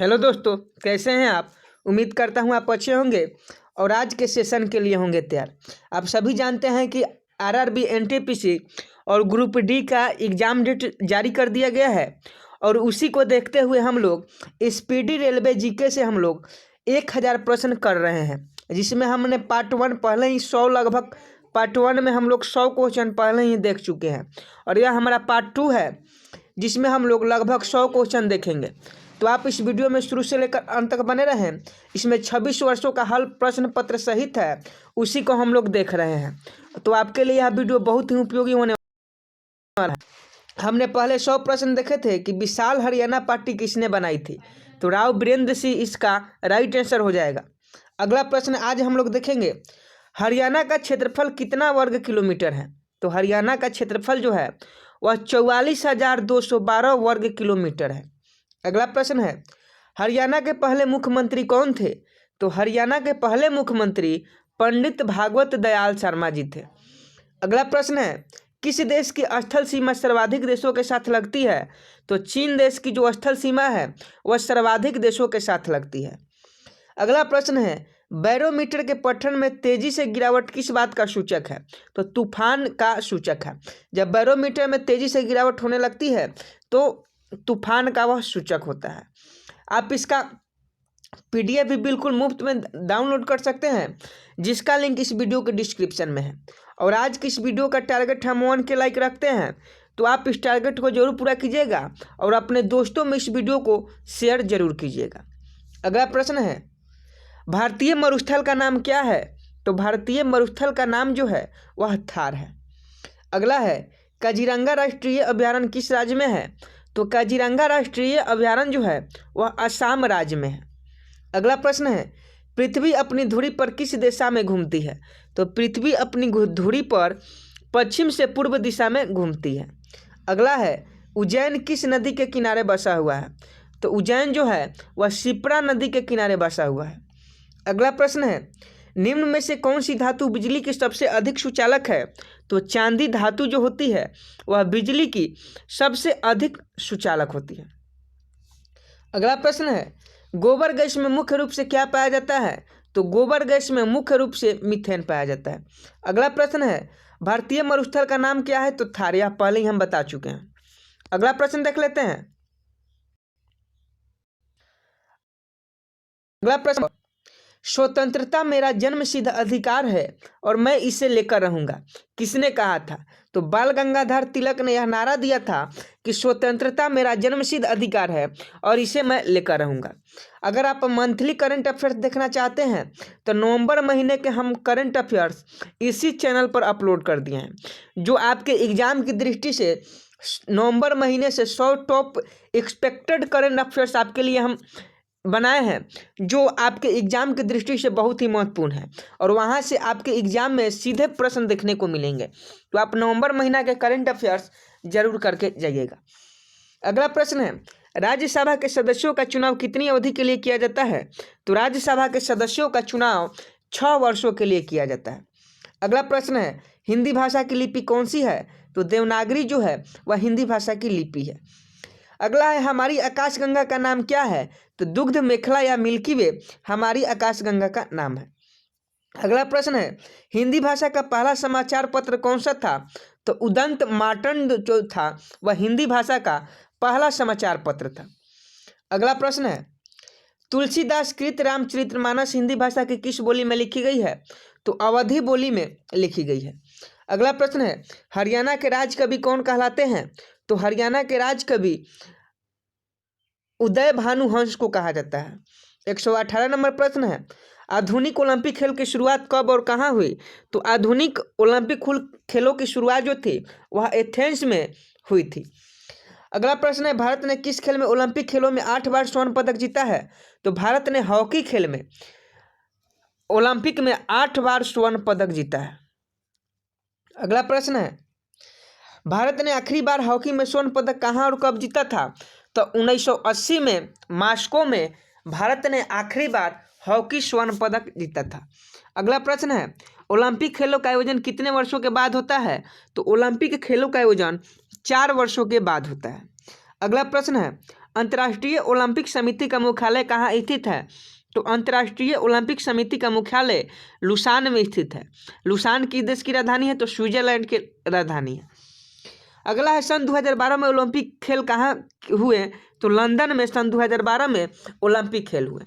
Hello दोस्तों, कैसे हैं आप। उम्मीद करता हूं आप अच्छे होंगे और आज के सेशन के लिए होंगे तैयार। आप सभी जानते हैं कि आरआरबी एनटीपीसी और ग्रुप डी का एग्ज़ाम डेट जारी कर दिया गया है और उसी को देखते हुए हम लोग स्पीडी रेलवे जीके से हम लोग 1000 प्रश्न कर रहे हैं, जिसमें हमने पार्ट 1 पहले ही 100 लगभग पार्ट 1 में हम लोग 100 क्वेश्चन पहले ही देख चुके हैं और यह हमारा पार्ट 2 है जिसमें हम लोग लगभग 100 क्वेश्चन देखेंगे। तो आप इस वीडियो में शुरू से लेकर अंत तक बने रहें। इसमें 26 वर्षों का हल प्रश्न पत्र सहित है, उसी को हम लोग देख रहे हैं। तो आपके लिए यह वीडियो बहुत ही उपयोगी होने वाला है। हमने पहले 100 प्रश्न देखे थे कि विशाल हरियाणा पार्टी किसने बनाई थी, तो राव वीरेंद्र सिंह इसका राइट आंसर हो जाएगा। अगला प्रश्न आज हम लोग देखेंगे, हरियाणा का क्षेत्रफल कितना वर्ग किलोमीटर है। तो हरियाणा का क्षेत्रफल जो है वह 44,212 वर्ग किलोमीटर है। अगला प्रश्न है, हरियाणा के पहले मुख्यमंत्री कौन थे। तो हरियाणा के पहले मुख्यमंत्री पंडित भागवत दयाल शर्मा जी थे। अगला प्रश्न है, किस देश की स्थल सीमा सर्वाधिक देशों के साथ लगती है। तो चीन देश की जो स्थल सीमा है वह सर्वाधिक देशों के साथ लगती है। अगला प्रश्न है, बैरोमीटर के पठन में तेजी से गिरावट किस बात का सूचक है। तो तूफान का सूचक है। जब बैरोमीटर में तेजी से गिरावट होने लगती है तो तूफान का वह सूचक होता है। आप इसका पीडीएफ भी बिल्कुल मुफ्त में डाउनलोड कर सकते हैं, जिसका लिंक इस वीडियो के डिस्क्रिप्शन में है। और आज की इस वीडियो का टारगेट हम 1 के लाइक रखते हैं, तो आप इस टारगेट को जरूर पूरा कीजिएगा और अपने दोस्तों में इस वीडियो को शेयर जरूर कीजिएगा। अगला प्रश्न है, भारतीय मरुस्थल का नाम क्या है। तो भारतीय मरुस्थल का नाम जो है वह थार है। अगला है, काजीरंगा राष्ट्रीय अभयारण्य किस राज्य में है। तो काजीरंगा राष्ट्रीय अभयारण्य जो है वह असम राज्य में है। अगला प्रश्न है, पृथ्वी अपनी धुरी पर किस दिशा में घूमती है। तो पृथ्वी अपनी धुरी पर पश्चिम से पूर्व दिशा में घूमती है। अगला है, उज्जैन किस नदी के किनारे बसा हुआ है। तो उज्जैन जो है वह शिप्रा नदी के किनारे बसा हुआ है। अगला प्रश्न है, निम्न में से कौन सी धातु बिजली की सबसे अधिक सुचालक है। तो चांदी धातु जो होती है वह बिजली की सबसे अधिक सुचालक होती है। अगला प्रश्न है, गोबर गैस में मुख्य रूप से क्या पाया जाता है। तो गोबर गैस में मुख्य रूप से मीथेन पाया जाता है। अगला प्रश्न है, भारतीय मरुस्थल का नाम क्या है। तो थार, यह पहले ही हम बता चुके हैं। अगला प्रश्न देख लेते हैं। अगला प्रश्न, स्वतंत्रता मेरा जन्मसिद्ध अधिकार है और मैं इसे लेकर रहूंगा, किसने कहा था। तो बाल गंगाधर तिलक ने यह नारा दिया था कि स्वतंत्रता मेरा जन्मसिद्ध अधिकार है और इसे मैं लेकर रहूंगा। अगर आप मंथली करंट अफेयर्स देखना चाहते हैं तो नवंबर महीने के हम करंट अफेयर्स इसी चैनल पर अपलोड कर दिए हैं, जो आपके एग्जाम की दृष्टि से नवंबर महीने से 100 टॉप एक्सपेक्टेड करंट अफेयर्स आपके लिए हम बनाए हैं, जो आपके एग्जाम की दृष्टि से बहुत ही महत्वपूर्ण है और वहां से आपके एग्जाम में सीधे प्रश्न देखने को मिलेंगे। तो आप नवंबर महीना के करंट अफेयर्स जरूर करके जाइएगा। अगला प्रश्न है, राज्यसभा के सदस्यों का चुनाव कितनी अवधि के लिए किया जाता है। तो राज्यसभा के सदस्यों का चुनाव 6 वर्षों के लिए किया जाता है। अगला प्रश्न है, हिंदी भाषा की लिपि कौन सी है। तो देवनागरी जो है वह हिंदी भाषा की लिपि है। अगला है, हमारी आकाशगंगा का नाम क्या है। तो दुग्ध मेखला या मिल्की वे हमारी आकाशगंगा का नाम है। अगला प्रश्न है, हिंदी भाषा का पहला समाचार पत्र कौन सा था। तो उदंत मार्तंड जो था वह हिंदी भाषा का पहला समाचार पत्र था। अगला प्रश्न है, तुलसीदास कृत रामचरितमानस हिंदी भाषा की किस बोली में लिखी गई है। तो अवधी बोली में लिखी गई है। अगला प्रश्न है, हरियाणा के राज कवि कौन कहलाते हैं। तो हरियाणा के राज कवि उदय भानु हंस को कहा जाता है। 118 नंबर प्रश्न है, आधुनिक ओलंपिक खेल की शुरुआत कब और कहाँ हुई। तो आधुनिक ओलंपिक खेलों की शुरुआत जो थी वह एथेंस में हुई थी। अगला प्रश्न है, भारत ने किस खेल में ओलंपिक खेलों में 8 बार स्वर्ण पदक जीता है। तो भारत ने हॉकी खेल में ओलंपिक में 8 बार स्वर्ण पदक जीता है। अगला प्रश्न है, भारत ने आखिरी बार हॉकी में स्वर्ण पदक कहाँ और कब जीता था। तो 1980 में मास्को में भारत ने आखिरी बार हॉकी स्वर्ण पदक जीता था। अगला प्रश्न है, ओलंपिक खेलों का आयोजन कितने वर्षों के बाद होता है। तो ओलंपिक खेलों का आयोजन 4 वर्षों के बाद होता है। अगला प्रश्न है, अंतर्राष्ट्रीय ओलंपिक समिति का मुख्यालय कहाँ स्थित है? तो अंतर्राष्ट्रीय ओलंपिक समिति का मुख्यालय लुसान में स्थित है। लुसान किस देश की राजधानी है? तो स्विट्जरलैंड की राजधानी है। अगला है सन 2012 में ओलंपिक खेल कहाँ हुए? तो लंदन में सन 2012 में ओलंपिक खेल हुए।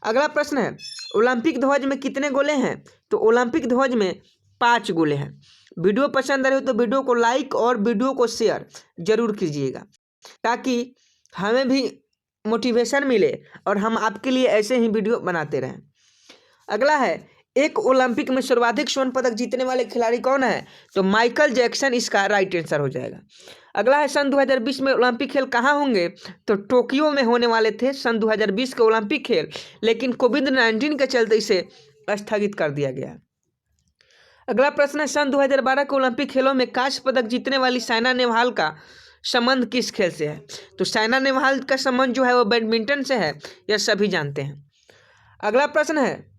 अगला प्रश्न है ओलंपिक ध्वज में कितने गोले हैं? तो ओलंपिक ध्वज में 5 गोले हैं। वीडियो पसंद आ रही हो तो वीडियो को लाइक और वीडियो को शेयर जरूर कीजिएगा ताकि हमें भी मोटिवेशन मिले और हम आपके लिए ऐसे ही वीडियो बनाते रहें। अगला है एक ओलंपिक में सर्वाधिक स्वर्ण पदक जीतने वाले खिलाड़ी कौन है? तो माइकल जैक्सन इसका राइट आंसर हो जाएगा। अगला है सन 2020 में ओलंपिक खेल कहाँ होंगे? तो टोक्यो में होने वाले थे सन 2020 के ओलंपिक खेल, लेकिन कोविड-19 के चलते इसे स्थगित कर दिया गया। अगला प्रश्न है सन 2012 के ओलंपिक खेलों में कांस्य पदक जीतने वाली साइना नेहवाल का संबंध किस खेल से है? तो साइना नेहवाल का संबंध जो है वो बैडमिंटन से है, यह सभी जानते हैं। अगला प्रश्न है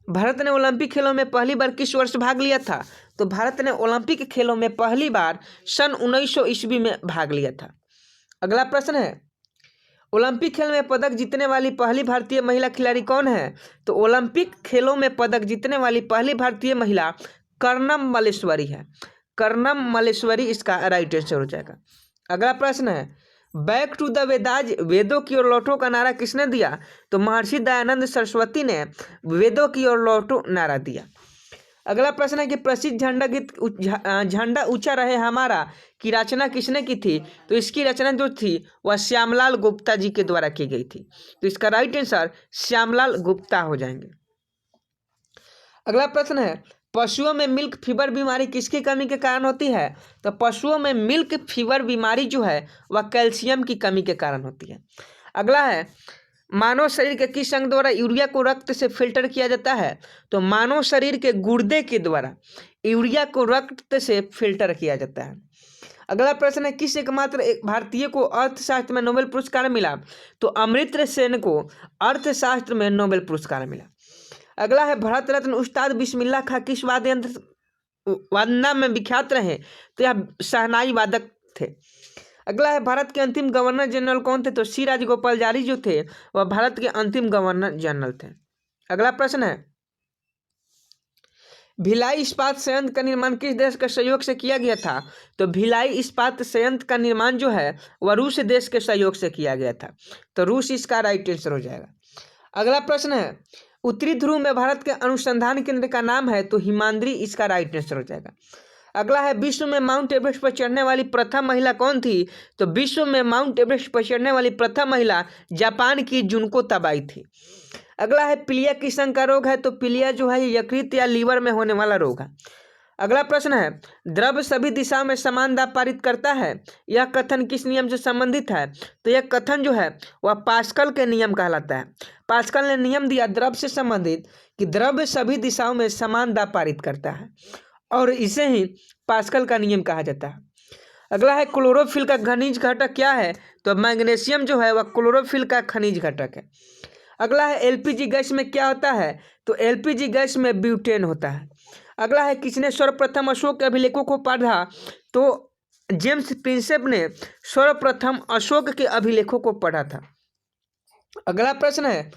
भारत ने ओलंपिक खेलों में पहली बार किस वर्ष भाग लिया था? तो भारत ने ओलंपिक खेलों में पहली बार सन 1900 ईस्वी में भाग लिया था। अगला प्रश्न है ओलंपिक खेल में पदक जीतने वाली पहली भारतीय महिला खिलाड़ी कौन है? तो ओलंपिक खेलों में पदक जीतने वाली पहली भारतीय महिला कर्णम मल्लेश्वरी है। कर्णम मल्लेश्वरी इसका राइट आंसर हो जाएगा। अगला प्रश्न है बैक टू द वेदाज वेदों की ओर लौटो का नारा किसने दिया? तो महर्षि दयानंद सरस्वती ने वेदों की ओर लौटो नारा दिया। अगला प्रश्न है कि प्रसिद्ध झंडा गीत झंडा ऊंचा रहे हमारा की रचना किसने की थी? तो इसकी रचना जो थी वह श्यामलाल गुप्ता जी के द्वारा की गई थी। तो इसका राइट आंसर श्यामलाल गुप्ता हो जाएंगे। अगला प्रश्न है पशुओं में मिल्क फीवर बीमारी किसकी कमी के कारण होती है? तो पशुओं में मिल्क फीवर बीमारी जो है वह कैल्शियम की कमी के कारण होती है। अगला है मानव शरीर के किस अंग द्वारा यूरिया को रक्त से फिल्टर किया जाता है? तो मानव शरीर के गुर्दे के द्वारा यूरिया को रक्त से फिल्टर किया जाता है। अगला प्रश्न है किस एकमात्र एक भारतीय को अर्थशास्त्र में नोबेल पुरस्कार मिला? तो अमर्त्य सेन को अर्थशास्त्र में नोबेल पुरस्कार मिला। अगला है भारत रत्न उस्ताद बिस्मिल्लाह खां किस वाद्य यंत्र वादना में विख्यात रहे? तो यह शहनाई वादक थे। अगला है भारत के अंतिम गवर्नर जनरल कौन थे? तो सी राजगोपालचारी जो थे वह भारत के अंतिम गवर्नर जनरल थे। अगला प्रश्न है भिलाई इस्पात संयंत्र का निर्माण किस देश के सहयोग से किया गया था? तो भिलाई इस्पात संयंत्र का निर्माण जो है वह रूस देश के सहयोग से किया गया था। तो रूस इसका राइट आंसर हो जाएगा। अगला प्रश्न है उत्तरी ध्रुव में भारत के अनुसंधान केंद्र का नाम है? तो हिमाद्री इसका राइट आंसर हो जाएगा। अगला है विश्व में माउंट एवरेस्ट पर चढ़ने वाली प्रथम महिला कौन थी? तो विश्व में माउंट एवरेस्ट पर चढ़ने वाली प्रथम महिला जापान की जुनको तबाई थी। अगला है पीलिया किस अंग का रोग है? तो पीलिया जो है यकृत या लीवर में होने वाला रोग है। अगला प्रश्न है द्रव्य सभी दिशाओं में समान दाब पारित करता है, यह कथन किस नियम से संबंधित है? तो यह कथन जो है वह पास्कल के नियम कहलाता है। पास्कल ने नियम दिया द्रव्य से संबंधित कि द्रव्य सभी दिशाओं में समान दाब पारित करता है और इसे ही पास्कल का नियम कहा जाता है। अगला है क्लोरोफिल का खनिज घटक क्या है? तो मैग्नीशियम जो है वह क्लोरोफिल का खनिज घटक है। अगला है एलपीजी गैस में क्या होता है? तो एलपीजी गैस में ब्यूटेन होता है। अगला है किसने सर्वप्रथम अशोक के अभिलेखों को पढ़ा? तो जेम्स प्रिंसेप ने सर्वप्रथम अशोक के अभिलेखों को पढ़ा था। अगला प्रश्न है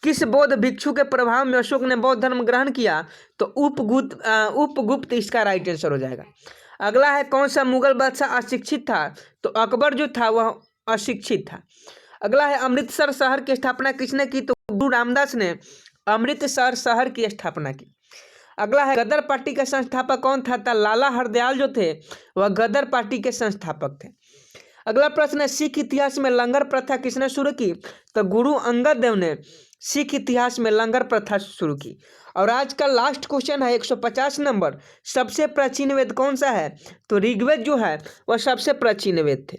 किस बौद्ध भिक्षु के प्रभाव में अशोक ने बौद्ध धर्म ग्रहण किया? तो उपगुप्त इसका राइट आंसर हो जाएगा। अगला है कौन सा मुगल बादशाह अशिक्षित था? तो अकबर जो था वह अशिक्षित था। अगला है अमृतसर शहर की स्थापना किसने की? तो गुरु रामदास ने अमृतसर शहर की स्थापना की। अगला है गदर पार्टी का संस्थापक कौन था? लाला हरदयाल जो थे वह गदर पार्टी के संस्थापक थे। अगला प्रश्न है सिख इतिहास में लंगर प्रथा किसने शुरू की? तो गुरु अंगद देव ने सिख इतिहास में लंगर प्रथा शुरू की। और आज का लास्ट क्वेश्चन है 150 नंबर सबसे प्राचीन वेद कौन सा है? तो ऋग्वेद जो है वह सबसे प्राचीन वेद थे।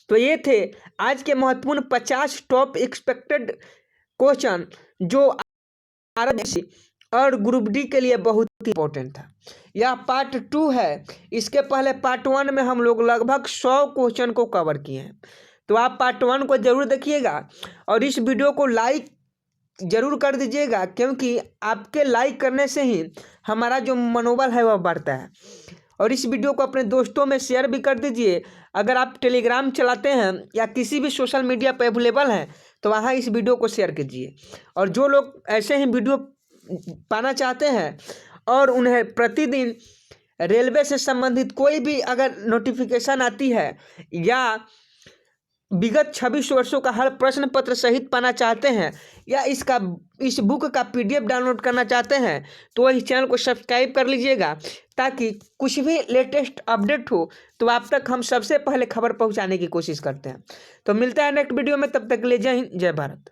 तो ये थे आज के महत्वपूर्ण 50 टॉप एक्सपेक्टेड क्वेश्चन जो आरबीआई और ग्रुप डी के लिए बहुत ही इंपॉर्टेंट था। यह पार्ट 2 है। इसके पहले पार्ट 1 में हम लोग लगभग 100 क्वेश्चन को कवर किए हैं। तो आप पार्ट 1 को जरूर देखिएगा और इस वीडियो को लाइक जरूर कर दीजिएगा क्योंकि आपके लाइक करने से ही हमारा जो मनोबल है वह बढ़ता है। और इस वीडियो को अपने दोस्तों में शेयर भी कर दीजिए अगर आप टेलीग्राम चलाते हैं या किसी भी सोशल मीडिया पर अवेलेबल हैं तो वहाँ इस वीडियो को शेयर कीजिए। और जो लोग ऐसे ही वीडियो पाना चाहते हैं और उन्हें प्रतिदिन रेलवे से संबंधित कोई भी अगर नोटिफिकेशन आती है या विगत 26 वर्षों का हर प्रश्न पत्र सहित पाना चाहते हैं या इस बुक का PDF डाउनलोड करना चाहते हैं तो इस चैनल को सब्सक्राइब कर लीजिएगा, ताकि कुछ भी लेटेस्ट अपडेट हो तो आप तक हम सबसे पहले खबर पहुंचाने की कोशिश करते हैं। तो मिलता है नेक्स्ट वीडियो में, तब तक के लिए जय हिंद जय भारत।